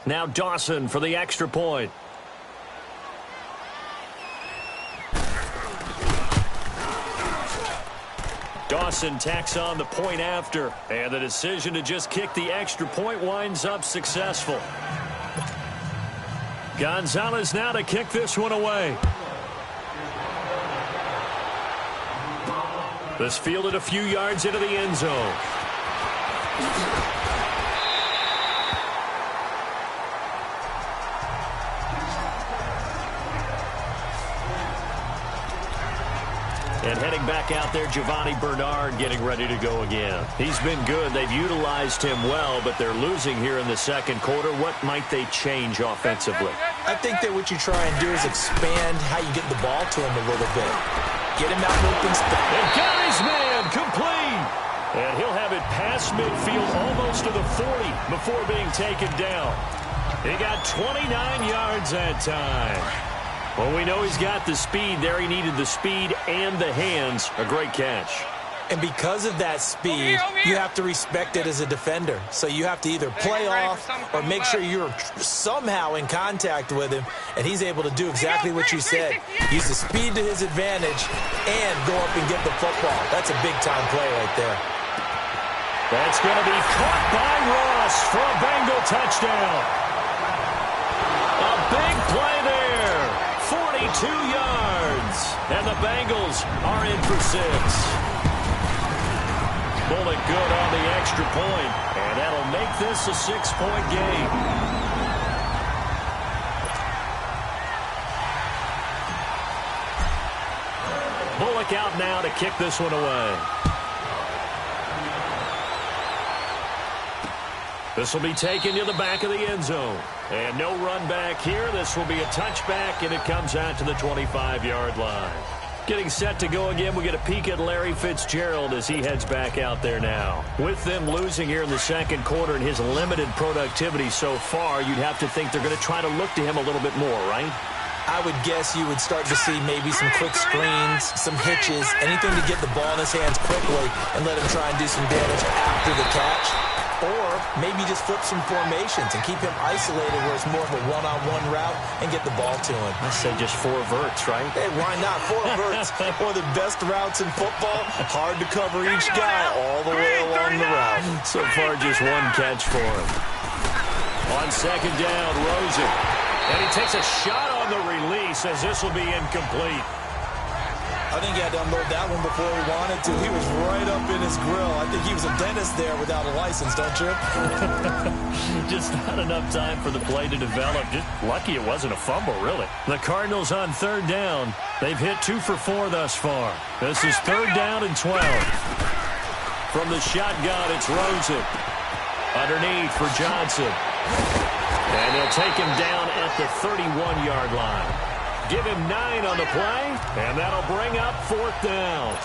Now Dawson for the extra point. Dawson tacks on the point after, and the decision to just kick the extra point winds up successful. Gonzalez now to kick this one away. This fielded a few yards into the end zone. And heading back out there, Giovanni Bernard getting ready to go again. He's been good. They've utilized him well, but they're losing here in the second quarter. What might they change offensively? I think that what you try and do is expand how you get the ball to him a little bit. Get him out in open space. And got his man complete. And he'll have it past midfield almost to the 40 before being taken down. He got 29 yards that time. Well, we know he's got the speed there. He needed the speed and the hands. A great catch. And because of that speed, you have to respect it as a defender. So you have to either play off or make sure you're somehow in contact with him, and he's able to do exactly what you said. Use the speed to his advantage and go up and get the football. That's a big-time play right there. That's going to be caught by Ross for a Bengal touchdown. A big play there. 42 yards. And the Bengals are in for 6. Bullock good on the extra point, and that'll make this a 6-point game. Bullock out now to kick this one away. This will be taken to the back of the end zone. And no run back here. This will be a touchback, and it comes out to the 25-yard line. Getting set to go again, we get a peek at Larry Fitzgerald as he heads back out there now. With them losing here in the second quarter and his limited productivity so far, you'd have to think they're going to try to look to him a little bit more, right? I would guess you would start to see maybe some quick screens, some hitches, anything to get the ball in his hands quickly and let him try and do some damage after the catch. Or maybe just flip some formations and keep him isolated where it's more of a one-on-one route and get the ball to him. I say just 4 verts, right? Hey, why not? 4 verts. One of the best routes in football. Hard to cover each guy all the way along the route. So far, just 1 catch for him. On second down, Rosen. And he takes a shot on the release as this will be incomplete. I think he had to unload that one before he wanted to. He was right up in his grill. I think he was a dentist there without a license, don't you? Just not enough time for the play to develop. Just lucky it wasn't a fumble, really. The Cardinals on third down. They've hit 2 for 4 thus far. This is third down and 12. From the shotgun, it's Rosen. Underneath for Johnson. And they'll take him down at the 31-yard line. Give him 9 on the play, and that'll bring up 4th down.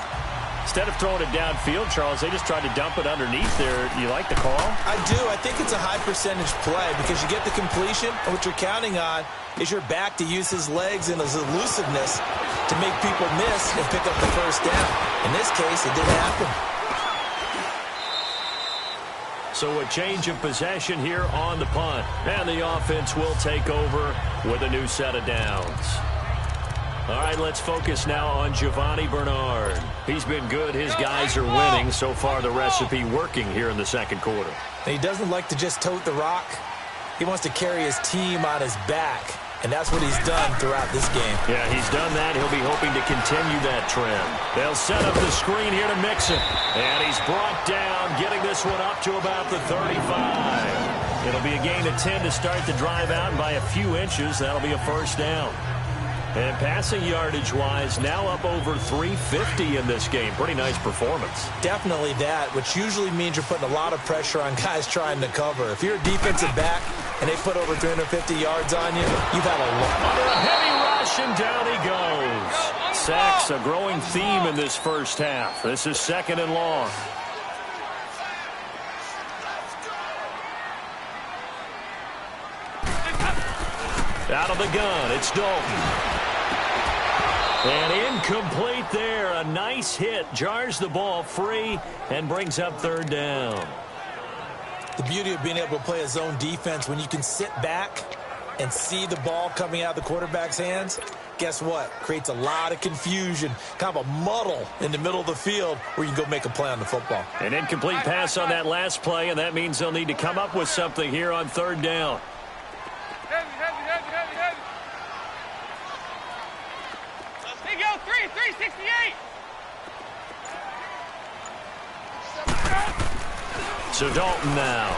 Instead of throwing it downfield, Charles, they just tried to dump it underneath there. You like the call? I do. I think it's a high-percentage play because you get the completion, and what you're counting on is your back to use his legs and his elusiveness to make people miss and pick up the first down. In this case, it didn't happen. So a change of possession here on the punt. And the offense will take over with a new set of downs. All right, let's focus now on Giovanni Bernard. He's been good. His guys are winning. So far, the recipe working here in the second quarter. He doesn't like to just tote the rock. He wants to carry his team on his back. And that's what he's done throughout this game. Yeah, he's done that. He'll be hoping to continue that trend. They'll set up the screen here to mix it. And he's brought down, getting this one up to about the 35. It'll be a gain of 10 to start the drive out, and by a few inches, that'll be a first down. And passing yardage-wise, now up over 350 in this game. Pretty nice performance. Definitely that, which usually means you're putting a lot of pressure on guys trying to cover. If you're a defensive back and they put over 350 yards on you, you've had a lot. Under a heavy rush, and down he goes. Sacks, a growing theme in this first half. This is 2nd and long. Out of the gun, it's Dalton. And incomplete there. A nice hit. Jars the ball free and brings up 3rd down. The beauty of being able to play a zone defense when you can sit back and see the ball coming out of the quarterback's hands, guess what? Creates a lot of confusion, kind of a muddle in the middle of the field where you can go make a play on the football. An incomplete pass on that last play, and that means they'll need to come up with something here on third down. Heavy. Let's go, 368. So Dalton now.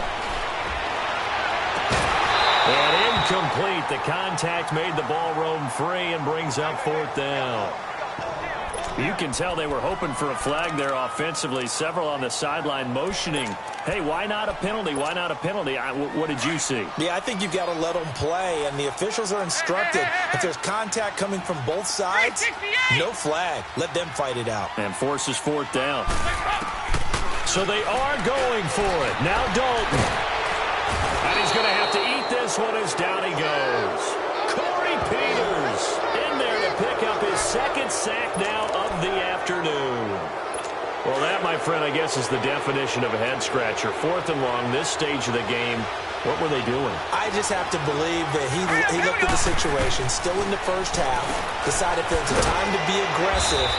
And incomplete. The contact made the ball roam free and brings up fourth down. You can tell they were hoping for a flag there offensively. Several on the sideline motioning, hey, why not a penalty? Why not a penalty? What did you see? Yeah, I think you've got to let them play, and the officials are instructed. If there's contact coming from both sides, no flag. Let them fight it out. And forces fourth down. So they are going for it. Now Dalton. And he's going to have to eat this one as down he goes. Corey Peters in there to pick up his second sack now of the afternoon. Well, that, my friend, I guess is the definition of a head-scratcher. Fourth and long, this stage of the game. What were they doing? I just have to believe that he looked at the situation, still in the first half, decided if there's a time to be aggressive,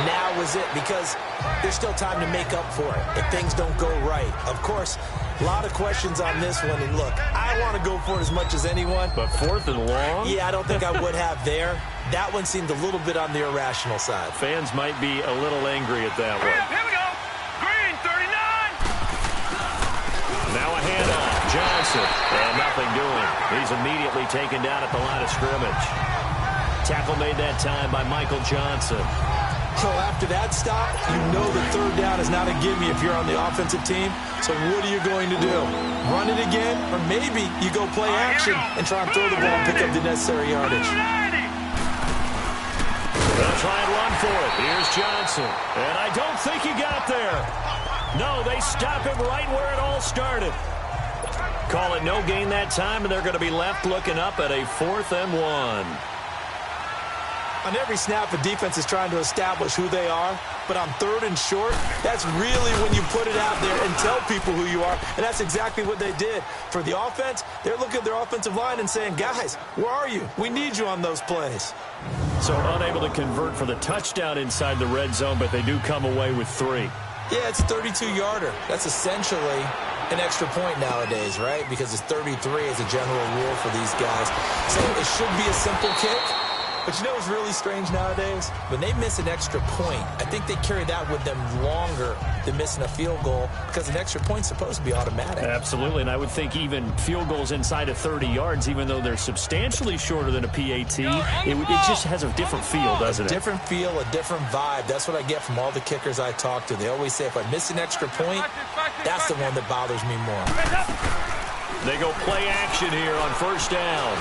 now was it, because there's still time to make up for it if things don't go right. Of course, a lot of questions on this one, and look, I want to go for it as much as anyone. But fourth and long? Yeah, I don't think I would have there. That one seemed a little bit on the irrational side. Fans might be a little angry at that one. Here we go. Green, 39. Now a handoff. Johnson. And nothing doing. He's immediately taken down at the line of scrimmage. Tackle made that time by Michael Johnson. So after that stop, you know the third down is not a gimme if you're on the offensive team. So what are you going to do? Run it again? Or maybe you go play action and try and throw the ball and pick up the necessary yardage. They'll try and run for it. Here's Johnson. And I don't think he got there. No, they stop him right where it all started. Call it no gain that time, and they're going to be left looking up at a 4th and 1. On every snap, the defense is trying to establish who they are. But on third and short, that's really when you put it out there and tell people who you are. And that's exactly what they did. For the offense, they're looking at their offensive line and saying, guys, where are you? We need you on those plays. So unable to convert for the touchdown inside the red zone, but they do come away with 3. Yeah, it's a 32-yarder. That's essentially an extra point nowadays, right? Because it's 33 as a general rule for these guys. So it should be a simple kick. But you know what's really strange nowadays? When they miss an extra point, I think they carry that with them longer than missing a field goal because an extra point's supposed to be automatic. Absolutely, and I would think even field goals inside of 30 yards, even though they're substantially shorter than a PAT, it just has a different feel, doesn't it? A different feel, a different vibe. That's what I get from all the kickers I talk to. They always say if I miss an extra point, that's the one that bothers me more. They go play action here on first down.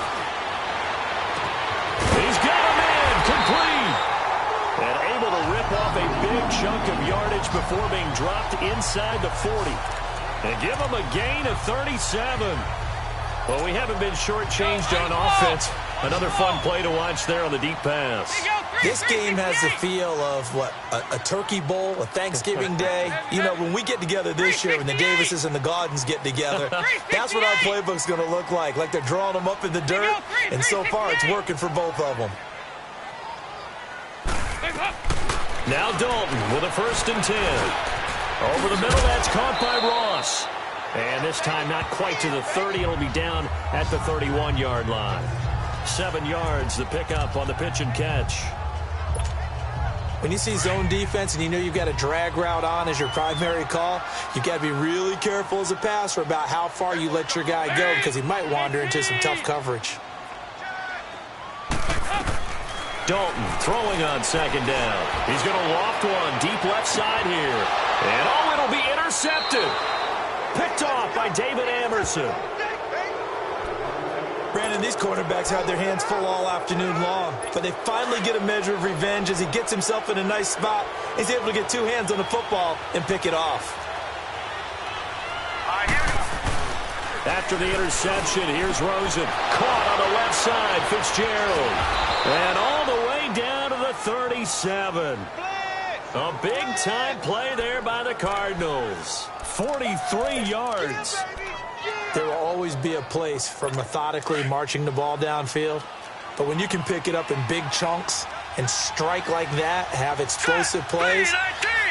He's got him in, complete. And able to rip off a big chunk of yardage before being dropped inside the 40. And give him a gain of 37. Well, we haven't been shortchanged on offense. Another fun play to watch there on the deep pass. This game has the feel of, what, a turkey bowl, a Thanksgiving day. You know, when we get together this year, when the Davises and the Gaudens get together, that's what our playbook's going to look like they're drawing them up in the dirt, and so far it's working for both of them. Now Dalton with a 1st and 10. Over the middle, that's caught by Ross. And this time not quite to the 30. It'll be down at the 31-yard line. 7 yards, the pickup on the pitch and catch. When you see zone defense and you know you've got a drag route on as your primary call, you've got to be really careful as a passer about how far you let your guy go because he might wander into some tough coverage. Dalton throwing on 2nd down. He's going to loft one deep left side here. And oh, it'll be intercepted. Picked off by David Amerson. Brandon, these quarterbacks had their hands full all afternoon long, but they finally get a measure of revenge as he gets himself in a nice spot. He's able to get 2 hands on the football and pick it off. After the interception, here's Rosen. Caught on the left side, Fitzgerald. And all the way down to the 37. A big-time play there by the Cardinals. 43 yards. There will always be a place for methodically marching the ball downfield. But when you can pick it up in big chunks and strike like that, have explosive plays,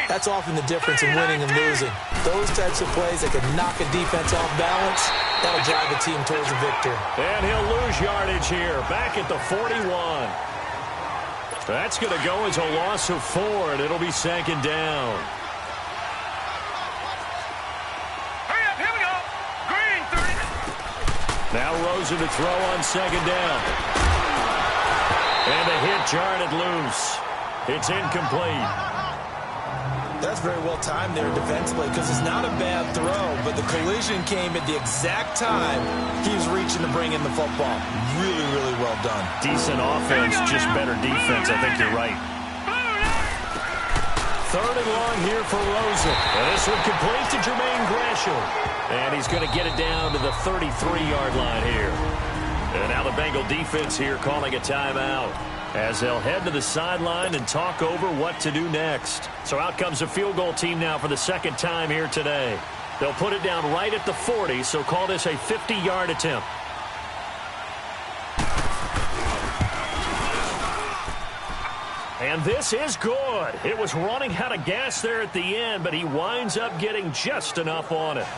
that's often the difference in winning and losing. Those types of plays that can knock a defense off balance, that'll drive a team towards a victory. And he'll lose yardage here, back at the 41. That's going to go as a loss of 4, and it'll be second down. Hurry up, here we go. Green, 30. Now Rosen to throw on second down. And the hit jarred it loose. It's incomplete. That's very well timed there defensively because it's not a bad throw, but the collision came at the exact time he was reaching to bring in the football. Really, really well done. Decent offense, just better defense. I think you're right. Third and long here for Rosen. And this one complete to Jermaine Gresham. And he's going to get it down to the 33-yard line here. And now the Bengal defense here calling a timeout, as they'll head to the sideline and talk over what to do next. So out comes a field goal team now for the second time here today. They'll put it down right at the 40, so call this a 50-yard attempt. And this is good. It was running out of gas there at the end, but he winds up getting just enough on it.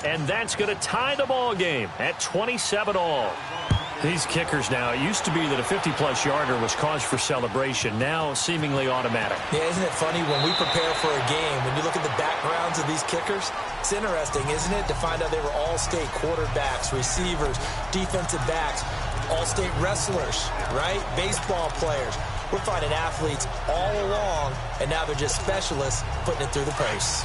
And that's going to tie the ball game at 27-all. These kickers now, it used to be that a 50-plus yarder was cause for celebration. Now seemingly automatic. Yeah, isn't it funny when we prepare for a game, when you look at the backgrounds of these kickers, it's interesting, isn't it, to find out they were all-state quarterbacks, receivers, defensive backs, all-state wrestlers, right? Baseball players. We're finding athletes all along, and now they're just specialists putting it through the pace.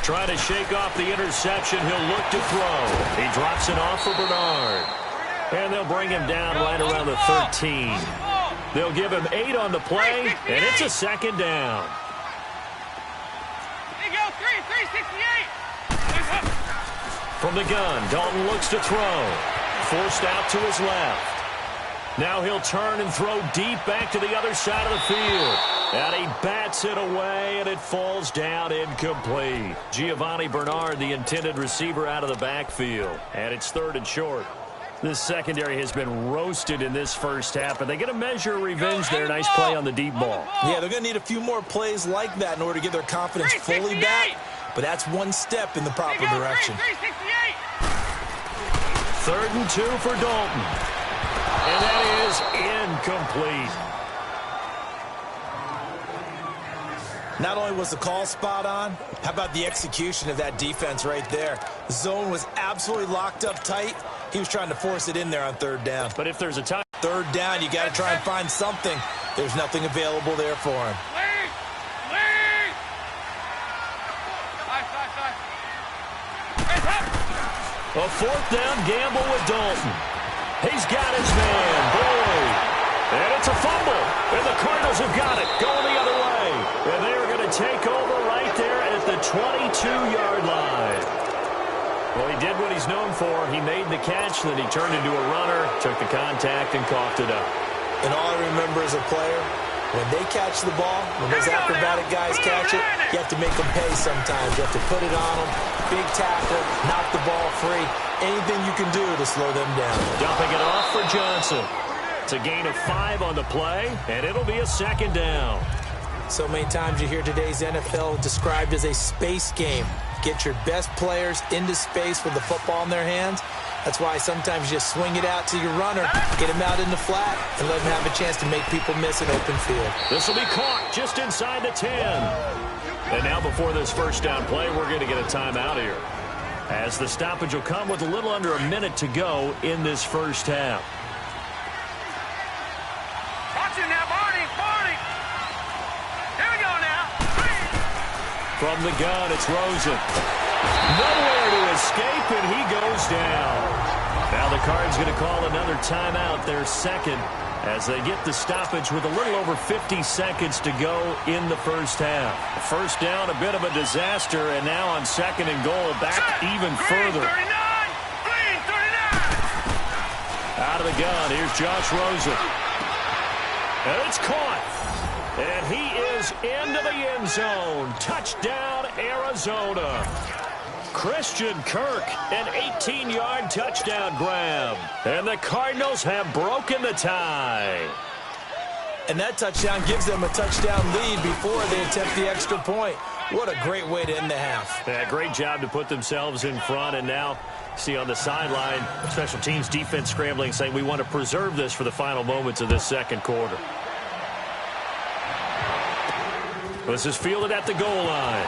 Trying to shake off the interception. He'll look to throw. He drops it off for Bernard. And they'll bring him down right around the 13. They'll give him 8 on the play, and it's a second down. There you go, 368. From the gun, Dalton looks to throw. Forced out to his left. Now he'll turn and throw deep back to the other side of the field. And he bats it away, and it falls down incomplete. Giovanni Bernard, the intended receiver, out of the backfield. And it's third and short. This secondary has been roasted in this first half, but they get a measure of revenge there. Nice play on the deep ball. Yeah, they're going to need a few more plays like that in order to get their confidence fully back. But that's one step in the proper direction. 368. Third and 2 for Dalton. And that is incomplete. Not only was the call spot on, how about the execution of that defense right there? The zone was absolutely locked up tight. He was trying to force it in there on third down. But if there's a time, third down, you got to try and find something. There's nothing available there for him. Lead. A fourth down gamble with Dalton. He's got his man, Boyd. And it's a fumble. And the Cardinals have got it, going the other way. And they are going to take over right there at the 22-yard line. Well, he did what he's known for. He made the catch, then he turned into a runner, took the contact, and coughed it up. And all I remember as a player, when they catch the ball, when those acrobatic guys catch it, you have to make them pay sometimes. You have to put it on them, big tackle, knock the ball free. Anything you can do to slow them down. Dumping it off for Johnson. It's a gain of 5 on the play, and it'll be a second down. So many times you hear today's NFL described as a space game. Get your best players into space with the football in their hands. That's why sometimes you just swing it out to your runner, get him out in the flat, and let him have a chance to make people miss an open field. This will be caught just inside the 10. And now before this first down play, we're going to get a timeout here, as the stoppage will come with a little under a minute to go in this first half. Watch it now, Barney. Here we go now. From the gun, it's Rosen. Nowhere to escape, and he goes down. Now the Cards going to call another timeout, their second, as they get the stoppage with a little over 50 seconds to go in the first half. First down, a bit of a disaster, and now on second and goal, back even further. Out of the gun, here's Josh Rosen. And it's caught. And he is into the end zone. Touchdown, Arizona. Christian Kirk, an 18-yard touchdown grab. And the Cardinals have broken the tie. And that touchdown gives them a touchdown lead before they attempt the extra point. What a great way to end the half. Yeah, great job to put themselves in front. And now, see on the sideline, special teams defense scrambling, saying we want to preserve this for the final moments of this second quarter. This is fielded at the goal line.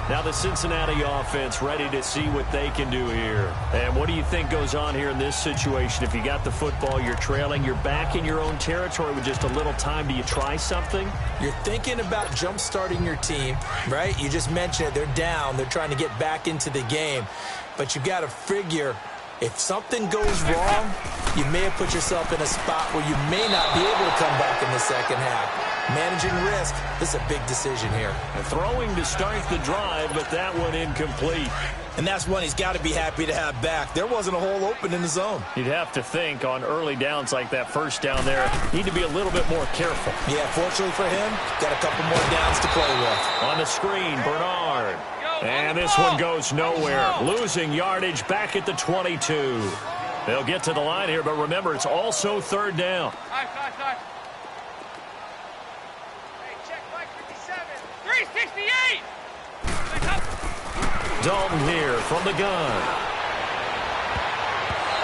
Now the Cincinnati offense ready to see what they can do here. And what do you think goes on here in this situation? If you got the football, you're trailing, you're back in your own territory with just a little time. Do you try something? You're thinking about jump-starting your team, right? You just mentioned it. They're down. They're trying to get back into the game. But you've got to figure, if something goes wrong, you may have put yourself in a spot where you may not be able to come back in the second half. Managing risk, this is a big decision here. Throwing to start the drive, but that one incomplete. And that's one he's got to be happy to have back. There wasn't a hole open in the zone. You'd have to think on early downs like that first down there, need to be a little bit more careful. Yeah, fortunately for him, got a couple more downs to play with. On the screen, Bernard. And this one goes nowhere. Losing yardage back at the 22. They'll get to the line here, but remember, it's also third down. Hey, check Mike 57. 368. Dalton here from the gun.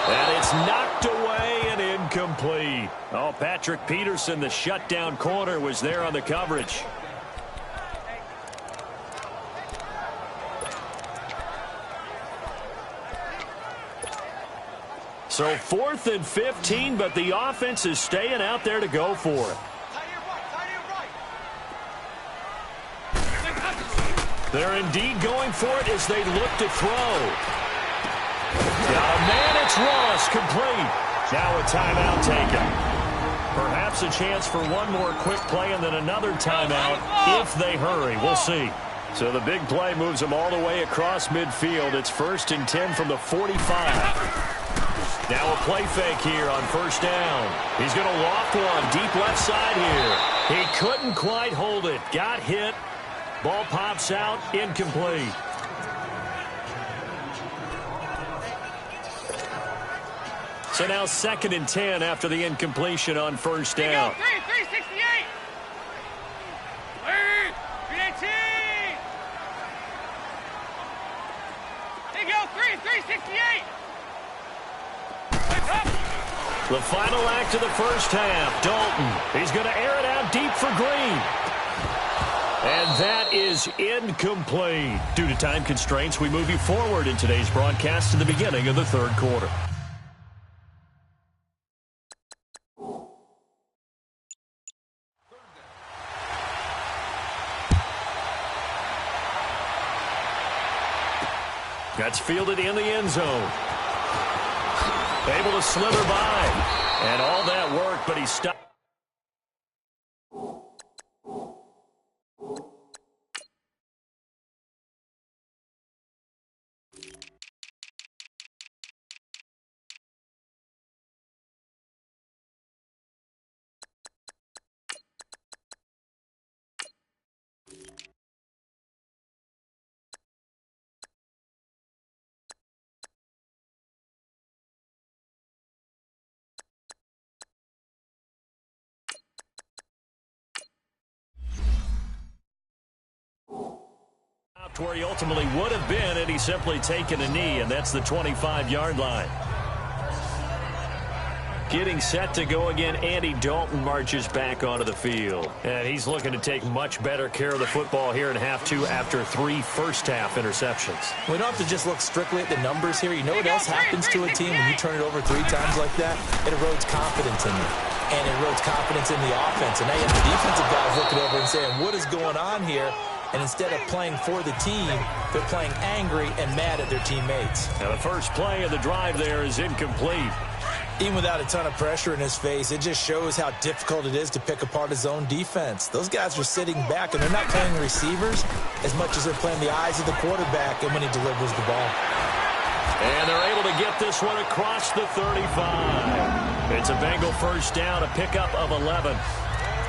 And it's knocked away and incomplete. Oh, Patrick Peterson, the shutdown corner, was there on the coverage. So 4th and 15, but the offense is staying out there to go for it. They're indeed going for it as they look to throw. Got a man, it's Ross, complete. Now a timeout taken. Perhaps a chance for one more quick play and then another timeout if they hurry. We'll see. So the big play moves them all the way across midfield. It's 1st and 10 from the 45. Now a play fake here on first down. He's going to loft one deep left side here. He couldn't quite hold it. Got hit. Ball pops out, incomplete. So now 2nd and 10 after the incompletion on first down. 368. 318. They go 368. The final act of the first half. Dalton, he's going to air it out deep for Green. And that is incomplete. Due to time constraints, we move you forward in today's broadcast to the beginning of the third quarter. That's fielded in the end zone. Able to slither by. And all that work, but he stopped. To where he ultimately would have been had he simply taken a knee, and that's the 25-yard line. Getting set to go again, Andy Dalton marches back onto the field. And he's looking to take much better care of the football here in half two after 3 first-half interceptions. We don't have to just look strictly at the numbers here. You know what else happens to a team when you turn it over 3 times like that? It erodes confidence in you. And it erodes confidence in the offense. And now you have the defensive guys looking over and saying, what is going on here? And instead of playing for the team, they're playing angry and mad at their teammates. Now the first play of the drive there is incomplete. Even without a ton of pressure in his face, it just shows how difficult it is to pick apart his own defense. Those guys are sitting back, and they're not playing receivers as much as they're playing the eyes of the quarterback and when he delivers the ball. And they're able to get this one across the 35. It's a Bengal first down, a pickup of 11.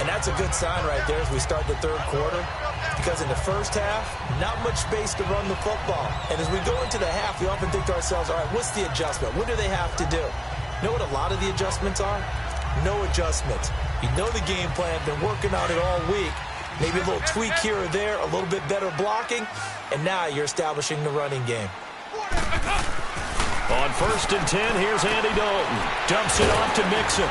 And that's a good sign right there as we start the third quarter, because in the first half, not much space to run the football. And as we go into the half, we often think to ourselves, all right, what's the adjustment? What do they have to do? You know what a lot of the adjustments are? No adjustments. You know the game plan, been working on it all week. Maybe a little tweak here or there, a little bit better blocking, and now you're establishing the running game. On 1st and 10, here's Andy Dalton. Dumps it off to Mixon.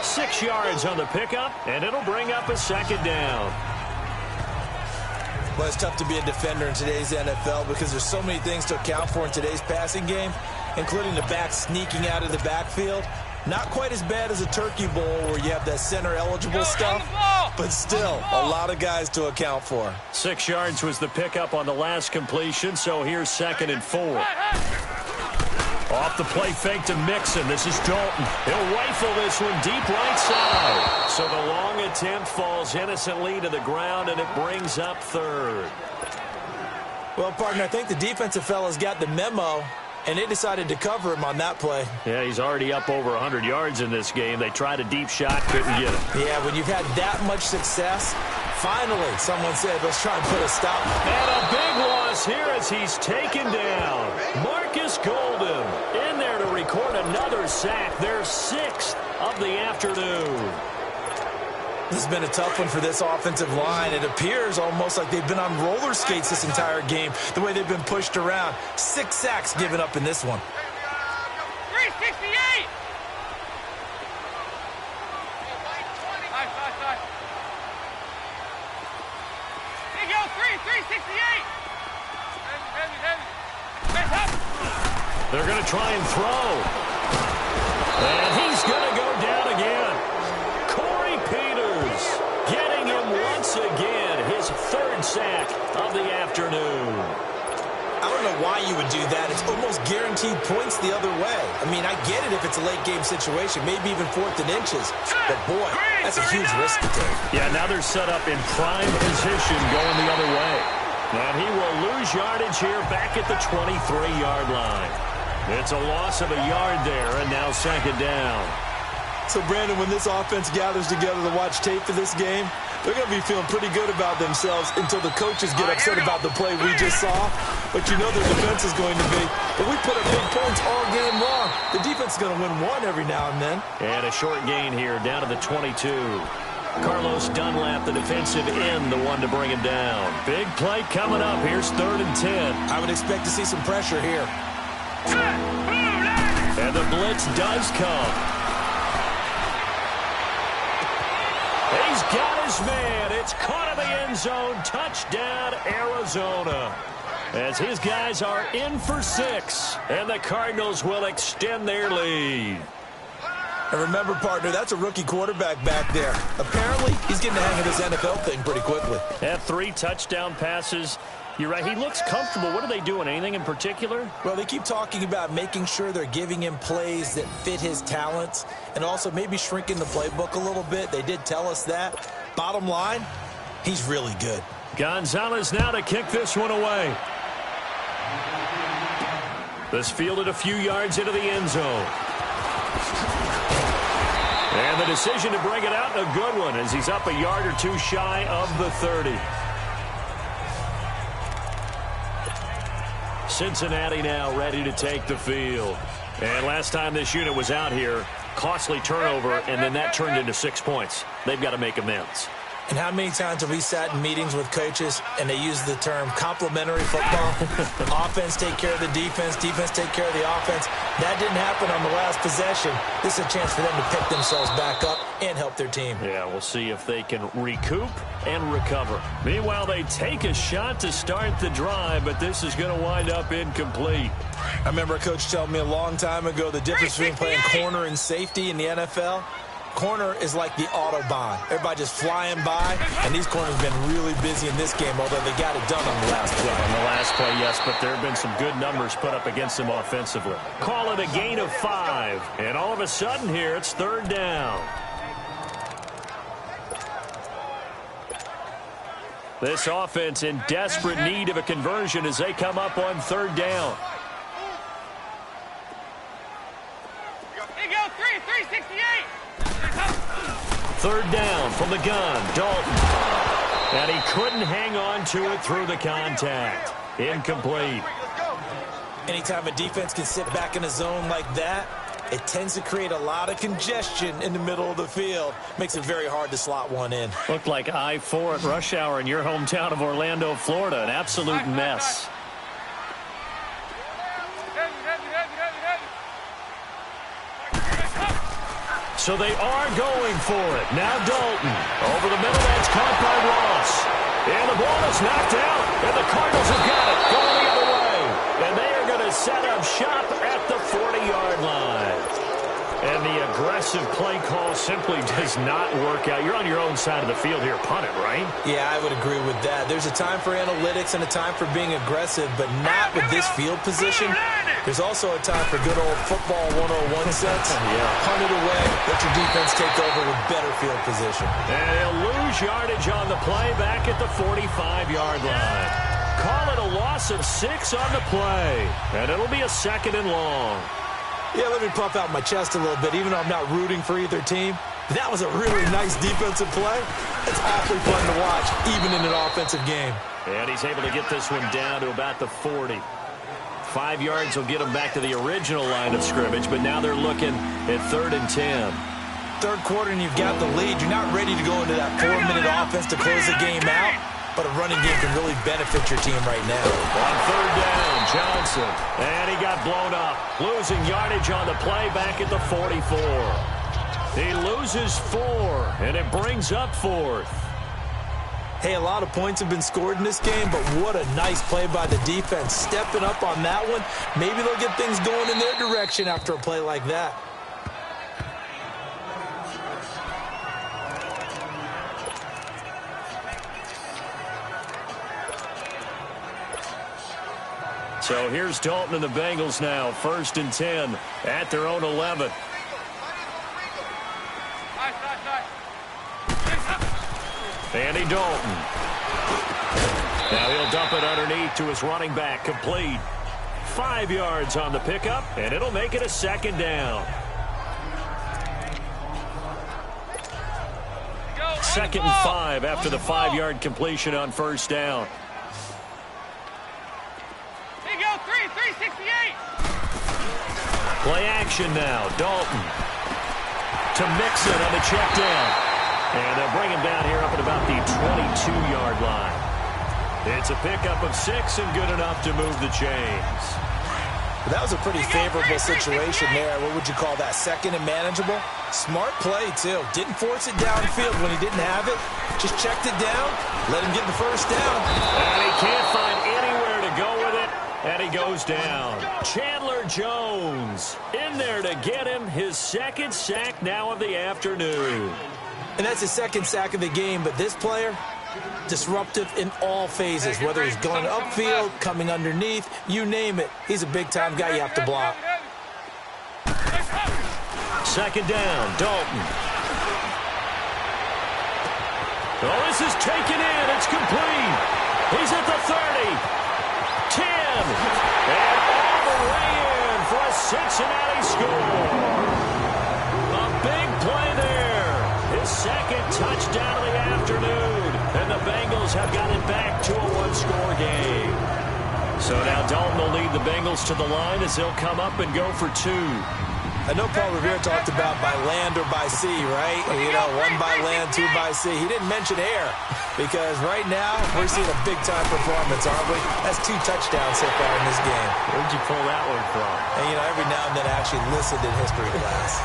6 yards on the pickup, and it'll bring up a second down. Well, it's tough to be a defender in today's NFL because there's so many things to account for in today's passing game, including the back sneaking out of the backfield. Not quite as bad as a turkey bowl where you have that center-eligible stuff, but still a lot of guys to account for. 6 yards was the pickup on the last completion, so here's 2nd and 4. Off the play fake to Mixon. This is Dalton. He'll rifle this one deep right side. So the long attempt falls innocently to the ground, and it brings up 3rd. Well, partner, I think the defensive fellas got the memo, and they decided to cover him on that play. Yeah, he's already up over 100 yards in this game. They tried a deep shot, couldn't get it. Yeah, when you've had that much success, finally someone said, let's try and put a stop. And a big loss here as he's taken down. Marcus Golden in there to record another sack. Their 6th of the afternoon. This has been a tough one for this offensive line. It appears almost like they've been on roller skates this entire game, the way they've been pushed around. 6 sacks given up in this one. 368! Here you go, 368! They're going to try and throw. And he's going to go down again. Corey Peters getting him once again. His 3rd sack of the afternoon. I don't know why you would do that. It's almost guaranteed points the other way. I mean, I get it if it's a late game situation, maybe even 4th and inches. But, boy, that's a huge risk to take. Yeah, now they're set up in prime position going the other way. And he will lose yardage here back at the 23-yard line. It's a loss of a yard there, and now 2nd down. So, Brandon, when this offense gathers together to watch tape for this game, they're going to be feeling pretty good about themselves until the coaches get upset about the play we just saw. But you know their defense is going to be, if we put up big points all game long, the defense is going to win one every now and then. And a short gain here down to the 22. Carlos Dunlap, the defensive end, the one to bring him down. Big play coming up. Here's 3rd and 10. I would expect to see some pressure here. And the blitz does come. He's got his man. It's caught in the end zone. Touchdown, Arizona. As his guys are in for 6. And the Cardinals will extend their lead. And remember, partner, that's a rookie quarterback back there. Apparently, he's getting the hang of this NFL thing pretty quickly. Had 3 touchdown passes. You're right. He looks comfortable. What are they doing? Anything in particular? Well, they keep talking about making sure they're giving him plays that fit his talents and also maybe shrinking the playbook a little bit. They did tell us that. Bottom line, he's really good. Gonzalez now to kick this one away. This fielded a few yards into the end zone. And the decision to bring it out, a good one, as he's up a yard or 2 shy of the 30. Cincinnati now ready to take the field. And last time this unit was out here, costly turnover, and then that turned into 6 points. They've got to make amends. And how many times have we sat in meetings with coaches and they use the term complementary football? Offense take care of the defense, defense take care of the offense. That didn't happen on the last possession. This is a chance for them to pick themselves back up and help their team. Yeah, we'll see if they can recoup and recover. Meanwhile, they take a shot to start the drive, but this is going to wind up incomplete. I remember a coach telling me a long time ago the difference between playing corner and safety in the NFL. Corner is like the Autobahn. Everybody just flying by, and these corners have been really busy in this game, although they got it done on the last play. On the last play, yes, but there have been some good numbers put up against them offensively. Call it a gain of 5, and all of a sudden here, it's 3rd down. This offense in desperate need of a conversion as they come up on 3rd down. Here you go, 368. 3rd down from the gun, Dalton. And he couldn't hang on to it through the contact. Incomplete. Anytime a defense can sit back in a zone like that, it tends to create a lot of congestion in the middle of the field. Makes it very hard to slot one in. Looked like I-4 at rush hour in your hometown of Orlando, Florida. An absolute mess. So they are going for it. Now Dalton. Over the middle, that's caught by Ross. And the ball is knocked out. And the Cardinals have got it. Going the other way. And they are going to set up shop at the 40-yard line. And the aggressive play call simply does not work out. You're on your own side of the field here. Punt it, right? Yeah, I would agree with that. There's a time for analytics and a time for being aggressive, but not with this field position. There's also a time for good old football 101 sense. Punt it away. Let your defense take over with better field position. And he'll lose yardage on the play back at the 45-yard line. Call it a loss of 6 on the play. And it'll be a 2nd and long. Yeah, let me puff out my chest a little bit, even though I'm not rooting for either team. That was a really nice defensive play. It's awfully fun to watch, even in an offensive game. And he's able to get this one down to about the 40. 5 yards will get him back to the original line of scrimmage, but now they're looking at 3rd and 10. 3rd quarter and you've got the lead. You're not ready to go into that 4-minute offense to close the game out, but a running game can really benefit your team right now. On 3rd down, Johnson. And he got blown up. Losing yardage on the play back at the 44. He loses 4, and it brings up 4th. Hey, a lot of points have been scored in this game, but what a nice play by the defense. Stepping up on that one. Maybe they'll get things going in their direction after a play like that. So here's Dalton and the Bengals now. 1st and 10 at their own 11. Andy Dalton. Now he'll dump it underneath to his running back. Complete. 5 yards on the pickup, and it'll make it a 2nd down. 2nd and 5 after the 5-yard completion on 1st down. Here you go, 368. Play action now. Dalton to Mixon on the check down. And they'll bring him down here up at about the 22-yard line. It's a pickup of 6 and good enough to move the chains. That was a pretty favorable situation there. What would you call that? 2nd and manageable? Smart play, too. Didn't force it downfield when he didn't have it. Just checked it down. Let him get the 1st down. And he can't find anywhere to go with it. And he goes down. Chandler Jones in there to get him his 2nd sack now of the afternoon. And that's his 2nd sack of the game, but this player, disruptive in all phases, whether he's going upfield, coming underneath, you name it. He's a big-time guy you have to block. 2nd down, Dalton. Oh, this is taken in. It's complete. He's at the 30. 10. And all the way in for a Cincinnati score. A big play there. His 2nd touchdown of the afternoon. And the Bengals have got it back to a 1-score game. So now Dalton will lead the Bengals to the line as they'll come up and go for 2. I know Paul Revere talked about by land or by sea, right? You know, 1 by land, 2 by sea. He didn't mention air because right now we're seeing a big-time performance, aren't we? That's 2 touchdowns so far in this game. Where'd you pull that one from? And, you know, every now and then I actually listened in history class.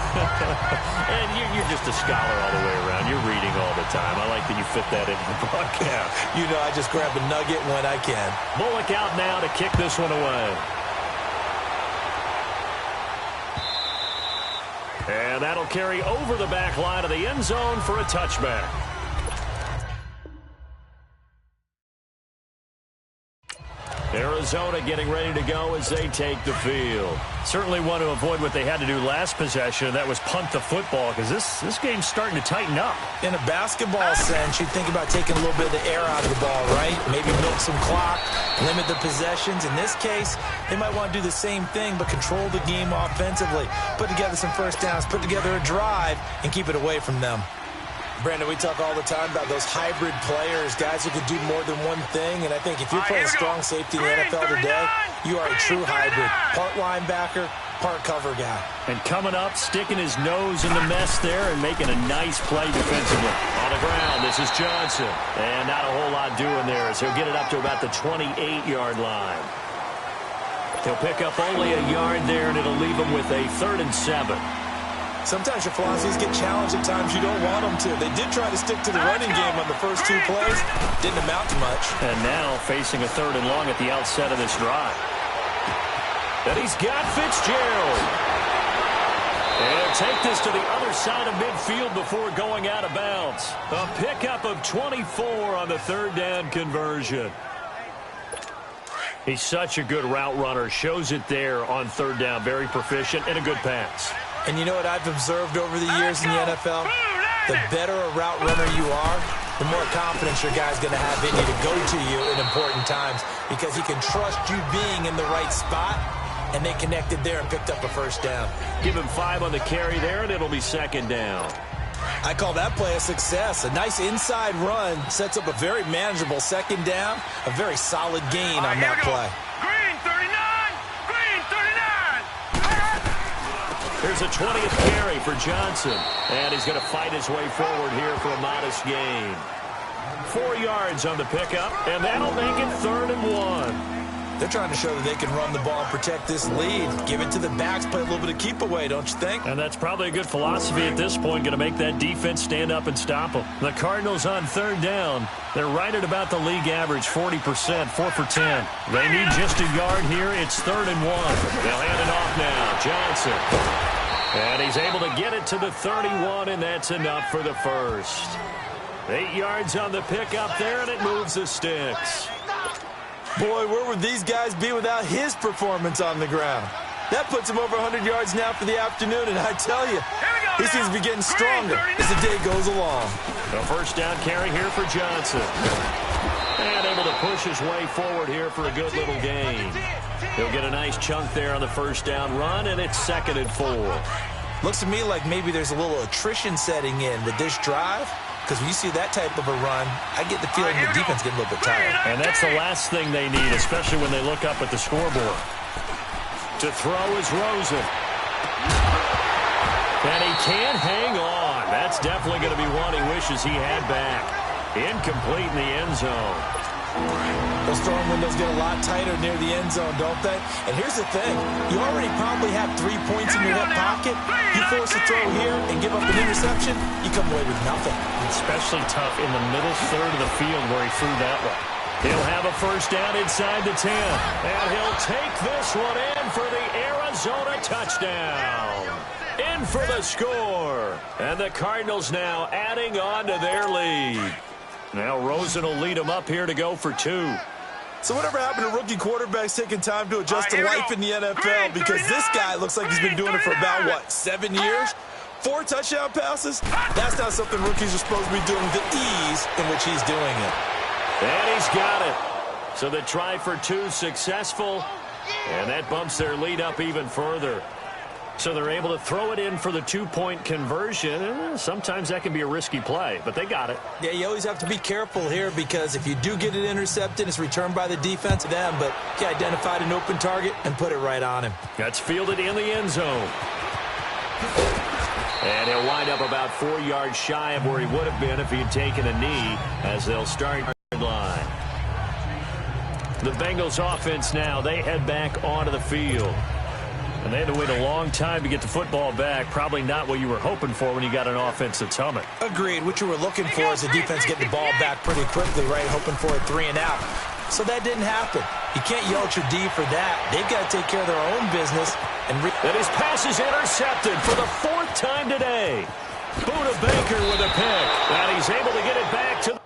And you're just a scholar all the way around. You're reading all the time. I like that you fit that into the broadcast. You know, I just grab a nugget when I can. Bullock out now to kick this one away. And that'll carry over the back line of the end zone for a touchback. Arizona getting ready to go as they take the field. Certainly want to avoid what they had to do last possession. That was punt the football, because this game's starting to tighten up. In a basketball sense, you think about taking a little bit of the air out of the ball, right? Maybe milk some clock, limit the possessions. In this case, they might want to do the same thing, but control the game offensively. Put together some first downs, put together a drive, and keep it away from them. Brandon, we talk all the time about those hybrid players, guys who can do more than one thing, and I think if you're playing strong safety in the NFL today, you are a true hybrid. Part linebacker, part cover guy. And coming up, sticking his nose in the mess there and making a nice play defensively. On the ground, this is Johnson. And not a whole lot doing there as he'll get it up to about the 28-yard line. He'll pick up only a yard there, and it'll leave him with a 3rd and 7. Sometimes your philosophies get challenged at times you don't want them to. They did try to stick to the running game on the first 2 plays. Didn't amount to much. And now facing a 3rd and long at the outset of this drive. And he's got Fitzgerald. And he'll take this to the other side of midfield before going out of bounds. A pickup of 24 on the 3rd down conversion. He's such a good route runner. Shows it there on 3rd down. Very proficient and a good pass. And you know what I've observed over the years in the NFL? The better a route runner you are, the more confidence your guy's going to have in you to go to you in important times, because he can trust you being in the right spot, and they connected there and picked up a first down. Give him 5 on the carry there, and it'll be 2nd down. I call that play a success. A nice inside run sets up a very manageable 2nd down, a very solid gain on that play. Green 39! Green 39! Here's a 20th carry for Johnson. And he's going to fight his way forward here for a modest gain. 4 yards on the pickup, and that'll make it 3rd and 1. They're trying to show that they can run the ball and protect this lead. Give it to the backs, play a little bit of keep away, don't you think? And that's probably a good philosophy at this point, going to make that defense stand up and stop them. The Cardinals on 3rd down. They're right at about the league average, 40%, 4 for 10. They need just a yard here. It's 3rd and 1. They'll hand it off now. Johnson. And he's able to get it to the 31, and that's enough for the first. 8 yards on the pickup there, and it moves the sticks. Boy, where would these guys be without his performance on the ground? That puts him over 100 yards now for the afternoon, and I tell you, he seems to be getting stronger as the day goes along. A first down carry here for Johnson. And able to push his way forward here for a good little gain. He'll get a nice chunk there on the first down run, and it's 2nd and 4. Looks to me like maybe there's a little attrition setting in with this drive. Because when you see that type of a run, I get the feeling the defense getting a little bit tired. And that's the last thing they need, especially when they look up at the scoreboard. To throw is Rosen. And he can't hang on. That's definitely going to be one he wishes he had back. Incomplete in the end zone. Those throwing windows get a lot tighter near the end zone, don't they? And here's the thing. You already probably have 3 points in your hip pocket. You force a throw here and give up an interception, you come away with nothing. Especially tough in the middle 3rd of the field where he threw that one. He'll have a first down inside the 10. And he'll take this one in for the Arizona touchdown. In for the score. And the Cardinals now adding on to their lead. Now Rosen will lead them up here to go for 2. So whatever happened to rookie quarterbacks taking time to adjust to life in the NFL? Because this guy looks like he's been doing it for about, what, 7 years? 4 touchdown passes? That's not something rookies are supposed to be doing with the ease in which he's doing it. And he's got it. So the try for 2 successful, and that bumps their lead up even further. So they're able to throw it in for the 2-point conversion. Sometimes that can be a risky play, but they got it. Yeah, you always have to be careful here, because if you do get it intercepted, it's returned by the defense to them, but he identified an open target and put it right on him. That's fielded in the end zone. And he'll wind up about 4 yards shy of where he would have been if he had taken a knee, as they'll start line. The Bengals offense now, they head back onto the field. And they had to wait a long time to get the football back. Probably not what you were hoping for when you got an offense that's humming. Agreed. What you were looking for is the defense getting the ball back pretty quickly, right? Hoping for a 3 and out. So that didn't happen. You can't yell at your D for that. They've got to take care of their own business. And his pass is intercepted for the 4th big time today. Buda Baker with a pick, and he's able to get it back to the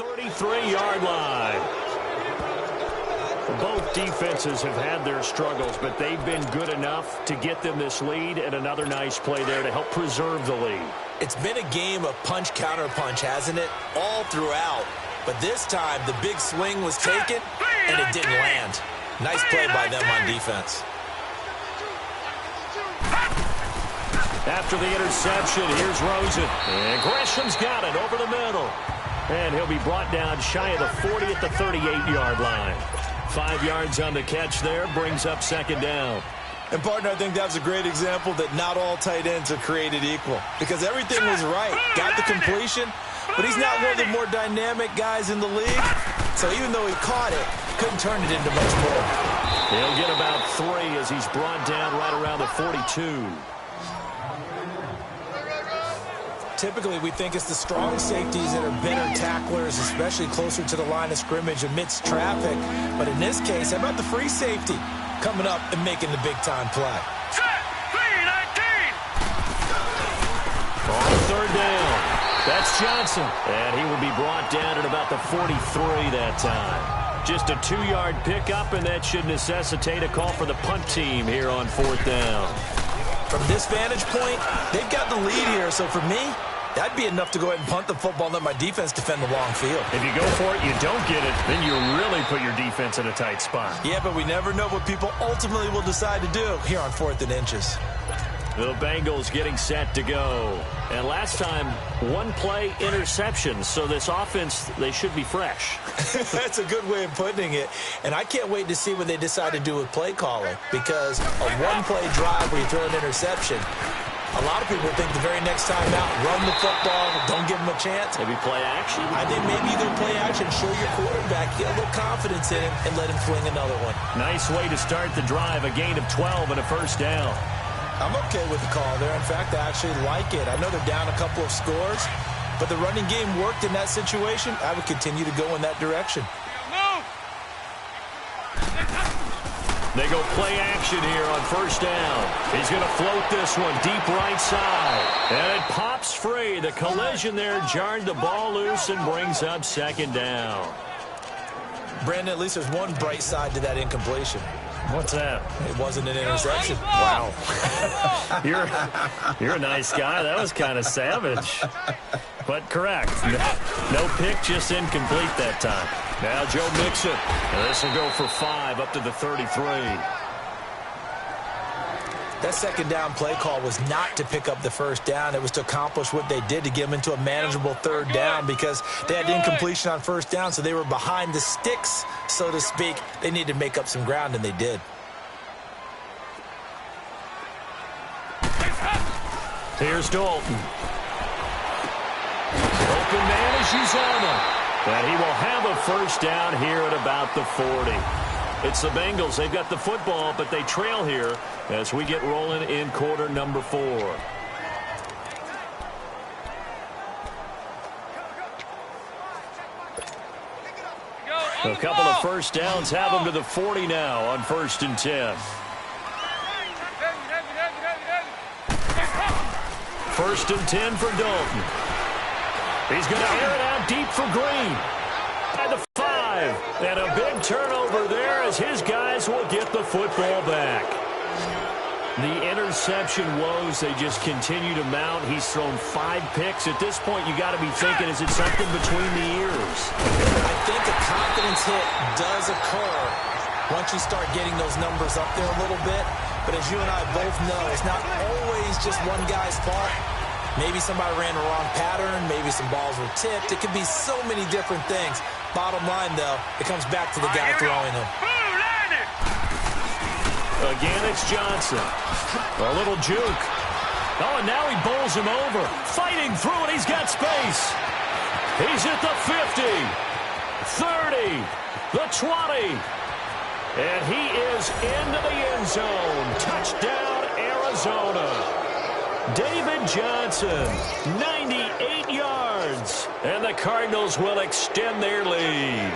33-yard line. Both defenses have had their struggles, but they've been good enough to get them this lead, and another nice play there to help preserve the lead. It's been a game of punch-counter-punch, hasn't it? All throughout. But this time, the big swing was taken, and it didn't land. Nice play by them on defense. After the interception, here's Rosen. And Gresham's got it over the middle. And he'll be brought down shy of the 40 at the 38-yard line. 5 yards on the catch there, brings up second down. And, partner, I think that's a great example that not all tight ends are created equal. Because everything was right. Got the completion, but he's not one of the more dynamic guys in the league. So even though he caught it, couldn't turn it into much more. He'll get about 3 as he's brought down right around the 42. Typically, we think it's the strong safeties that are better tacklers, especially closer to the line of scrimmage amidst traffic. But in this case, how about the free safety coming up and making the big-time play? Set, 3-19. On third down, that's Johnson. And he will be brought down at about the 43 that time. Just a 2-yard pickup, and that should necessitate a call for the punt team here on fourth down. From this vantage point, they've got the lead here. So for me, that'd be enough to go ahead and punt the football and let my defense defend the long field. If you go for it, you don't get it, then you really put your defense in a tight spot. Yeah, but we never know what people ultimately will decide to do here on 4th and inches. The Bengals getting set to go. And last time, 1-play interception. So this offense, they should be fresh. That's a good way of putting it. And I can't wait to see what they decide to do with play calling. Because a 1-play drive where you throw an interception, a lot of people think the very next time out, run the football, don't give them a chance. Maybe play action? I think maybe you go play action, show your quarterback, get a little confidence in him, and let him fling another one. Nice way to start the drive, a gain of 12 and a first down. I'm okay with the call there. In fact, I actually like it. I know they're down a couple of scores, but the running game worked in that situation. I would continue to go in that direction. They go play action here on first down. He's going to float this one deep right side. And it pops free. The collision there jarred the ball loose and brings up second down. Brandon, at least there's one bright side to that incompletion. What's that? It wasn't an interception. Wow. You're a nice guy. That was kind of savage. But correct. No pick, just incomplete that time. Now Joe Mixon. And this will go for 5 up to the 33. That second down play call was not to pick up the first down. It was to accomplish what they did to get them into a manageable third down because they had incompletion on first down, so they were behind the sticks, so to speak. They needed to make up some ground, and they did. Here's Dalton. Open man is Uzama. And he will have a first down here at about the 40. It's the Bengals. They've got the football, but they trail here as we get rolling in quarter number 4. A couple of first downs have them to the 40 now on 1st and 10. 1st and 10 for Dalton. He's going to air it out deep for Green. At the 5. And a big turnover there as his guys will get the football back. The interception woes, they just continue to mount. He's thrown 5 picks. At this point, you got to be thinking, is it something between the ears? I think a confidence hit does occur once you start getting those numbers up there a little bit. But as you and I both know, it's not always just one guy's fault. Maybe somebody ran the wrong pattern. Maybe some balls were tipped. It could be so many different things. Bottom line, though, it comes back to the guy throwing them. Again, it's Johnson. A little juke. Oh, and now he bowls him over. Fighting through it. He's got space. He's at the 50, 30, the 20. And he is into the end zone. Touchdown, Arizona. David Johnson, 98 yards. And the Cardinals will extend their lead.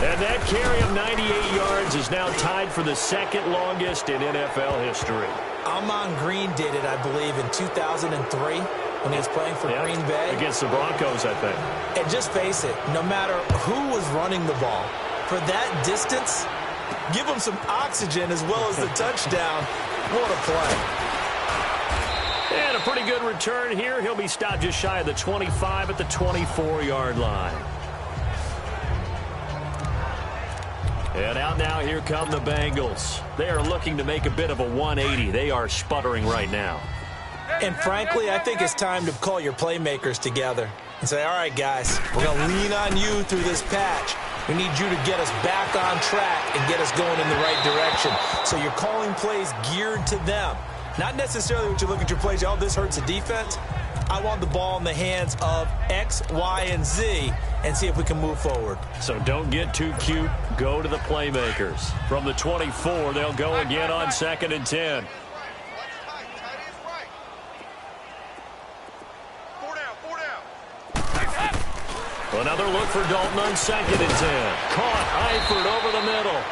And that carry of 98 yards is now tied for the second longest in NFL history. Green did it, I believe, in 2003 when he was playing for Green Bay. Against the Broncos, I think. And just face it, no matter who was running the ball, for that distance, give him some oxygen as well as the touchdown. What a play. And a pretty good return here. He'll be stopped just shy of the 25 at the 24-yard line. And out now, here come the Bengals. They are looking to make a bit of a 180. They are sputtering right now. And frankly, I think it's time to call your playmakers together and say, all right, guys, we're going to lean on you through this patch. We need you to get us back on track and get us going in the right direction. So you're calling plays geared to them. Not necessarily what you look at your plays, oh, this hurts the defense. I want the ball in the hands of X, Y, and Z and see if we can move forward. So don't get too cute. Go to the playmakers. From the 24, they'll go again on 2nd and 10. Another look for Dalton on 2nd and 10. Caught Eifert over the middle.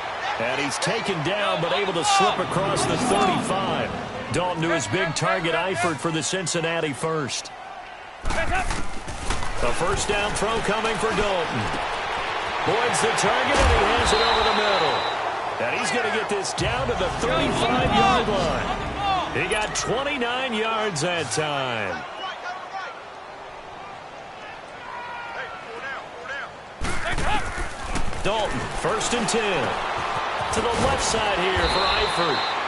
And he's taken down but able to slip across the 35. Dalton to his big target, Eifert, for the Cincinnati first. A first down throw coming for Dalton. Boyd's the target, and he has it over the middle. And he's going to get this down to the 35-yard line. He got 29 yards that time. Dalton, 1st and 10. To the left side here for Eifert.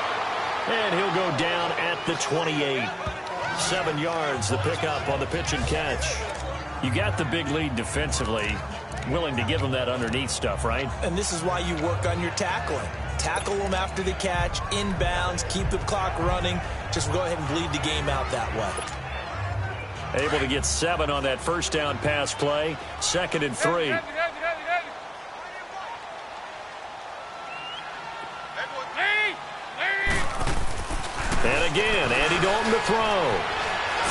And he'll go down at the 28. 7 yards, the pickup on the pitch and catch. You got the big lead defensively. Willing to give them that underneath stuff, right? And this is why you work on your tackling. Tackle them after the catch, inbounds, keep the clock running. Just go ahead and bleed the game out that way. Able to get 7 on that first down pass play. 2nd and 3. And again, Andy Dalton to throw.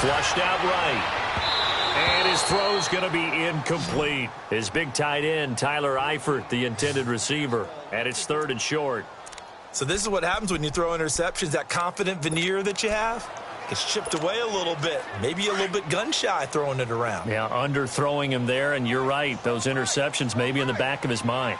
Flushed out right. And his throw's going to be incomplete. His big tight end, Tyler Eifert, the intended receiver. And it's 3rd and short. So this is what happens when you throw interceptions. That confident veneer that you have gets chipped away a little bit. Maybe a little bit gun-shy throwing it around. Yeah, underthrowing him there, and you're right. Those interceptions may be in the back of his mind.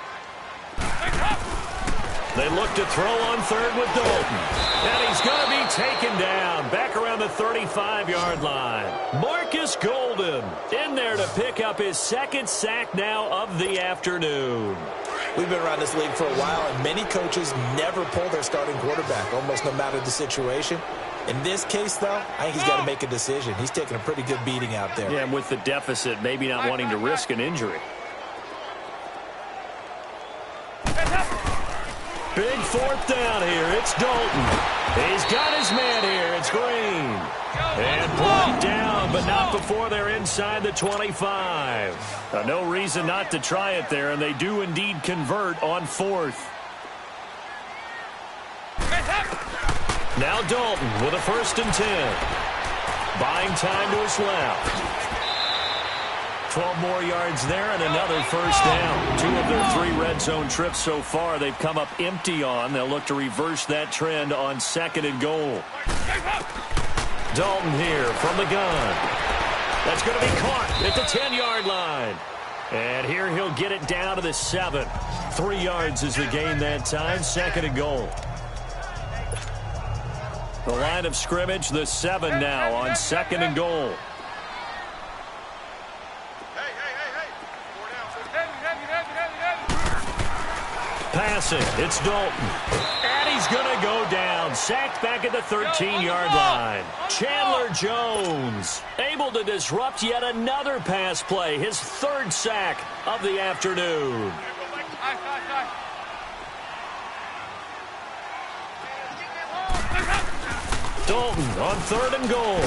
They look to throw on 3rd with Dalton. And he's going to be taken down back around the 35-yard line. Marcus Golden in there to pick up his 2nd sack now of the afternoon. We've been around this league for a while, and many coaches never pull their starting quarterback, almost no matter the situation. In this case, though, I think he's got to make a decision. He's taking a pretty good beating out there. Yeah, and with the deficit, maybe not wanting to risk an injury. Big 4th down here. It's Dalton. He's got his man here. It's Green. And brought down, but not before they're inside the 25. No reason not to try it there, and they do indeed convert on 4th. Now Dalton with a 1st and 10. Buying time to his left. 12 more yards there and another first down. 2 of their 3 red zone trips so far they've come up empty on. They'll look to reverse that trend on 2nd and goal. Dalton here from the gun. That's going to be caught at the 10-yard line. And here he'll get it down to the 7. 3 yards is the gain that time. 2nd and goal. The line of scrimmage, the 7 now on 2nd and goal. Passing, it's Dalton. And he's going to go down. down, sacked back at the 13-yard line. Chandler Jones able to disrupt yet another pass play, his third sack of the afternoon. Dalton on 3rd and goal.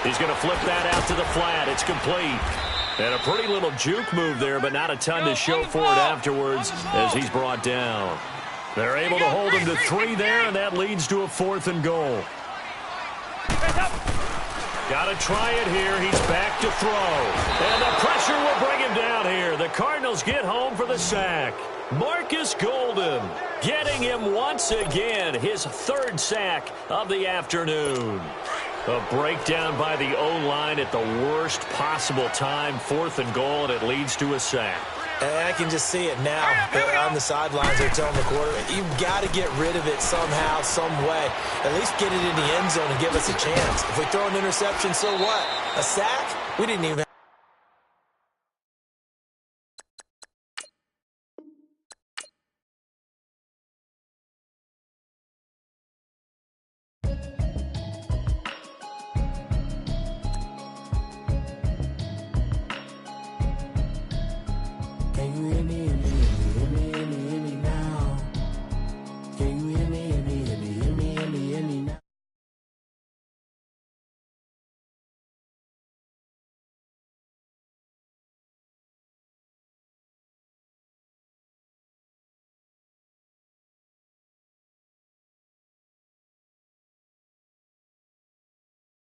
He's going to flip that out to the flat. It's complete. And a pretty little juke move there, but not a ton to show for it afterwards as he's brought down. They're able to hold him to 3 there, and that leads to a 4th and goal. Got to try it here. He's back to throw. And the pressure will bring him down here. The Cardinals get home for the sack. Marcus Golden getting him once again, his 3rd sack of the afternoon. A breakdown by the O-line at the worst possible time. 4th and goal, and it leads to a sack. And I can just see it now. On the sidelines, they're telling the quarterback, you've got to get rid of it somehow, some way. At least get it in the end zone and give us a chance. If we throw an interception, so what? A sack? We didn't even